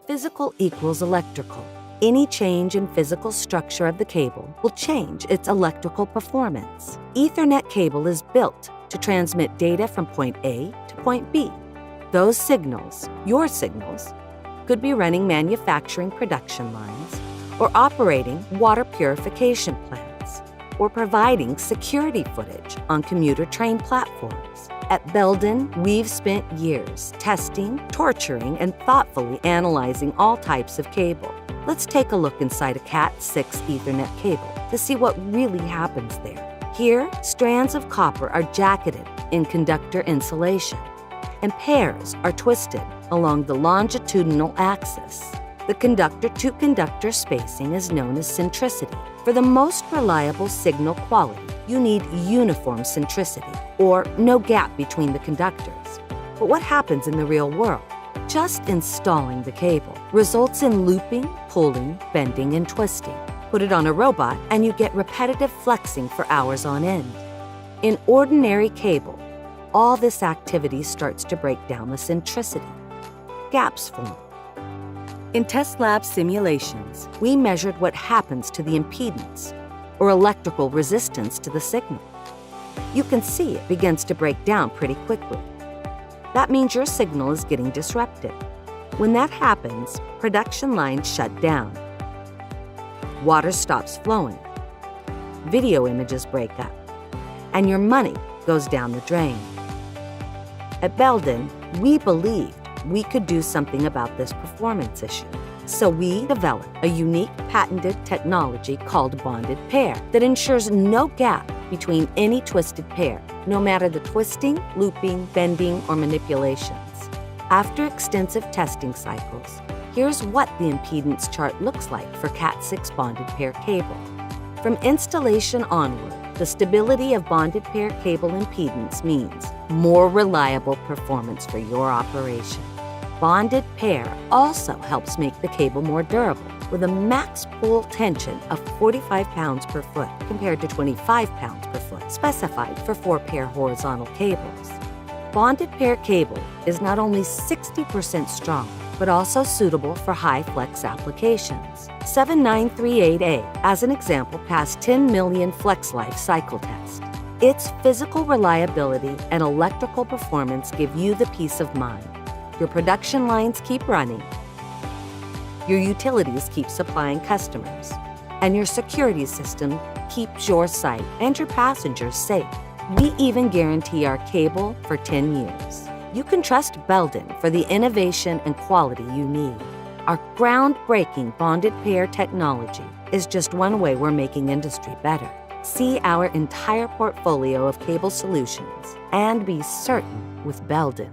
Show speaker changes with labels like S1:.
S1: Physical equals electrical. Any change in physical structure of the cable will change its electrical performance. Ethernet cable is built to transmit data from point A to point B. Those signals, your signals, could be running manufacturing production lines or operating water purification plants or providing security footage on commuter train platforms. At Belden, we've spent years testing, torturing, and thoughtfully analyzing all types of cable. Let's take a look inside a Cat6 Ethernet cable to see what really happens there. Here, strands of copper are jacketed in conductor insulation, and pairs are twisted along the longitudinal axis. The conductor-to-conductor spacing is known as centricity. For the most reliable signal quality, you need uniform centricity, or no gap between the conductors. But what happens in the real world? Just installing the cable results in looping, pulling, bending, and twisting. Put it on a robot and you get repetitive flexing for hours on end. In ordinary cable, all this activity starts to break down the centricity. Gaps form. In test lab simulations, we measured what happens to the impedance, or electrical resistance to the signal. You can see it begins to break down pretty quickly. That means your signal is getting disrupted. When that happens, production lines shut down. Water stops flowing. Video images break up. And your money goes down the drain. At Belden, we believed we could do something about this performance issue. So we developed a unique patented technology called bonded pair that ensures no gap between any twisted pair, no matter the twisting, looping, bending, or manipulations. After extensive testing cycles, here's what the impedance chart looks like for Cat6 bonded pair cable. From installation onward, the stability of bonded pair cable impedance means more reliable performance for your operation. Bonded pair also helps make the cable more durable, with a max pull tension of 45 pounds per foot compared to 25 pounds per foot specified for 4-pair horizontal cables. Bonded pair cable is not only 60% strong, but also suitable for high-flex applications. 7938A, as an example, passed 10 million flex life cycle test. Its physical reliability and electrical performance give you the peace of mind. Your production lines keep running, your utilities keep supplying customers, and your security system keeps your site and your passengers safe. We even guarantee our cable for 10 years. You can trust Belden for the innovation and quality you need. Our groundbreaking bonded pair technology is just one way we're making industry better. See our entire portfolio of cable solutions and be certain with Belden.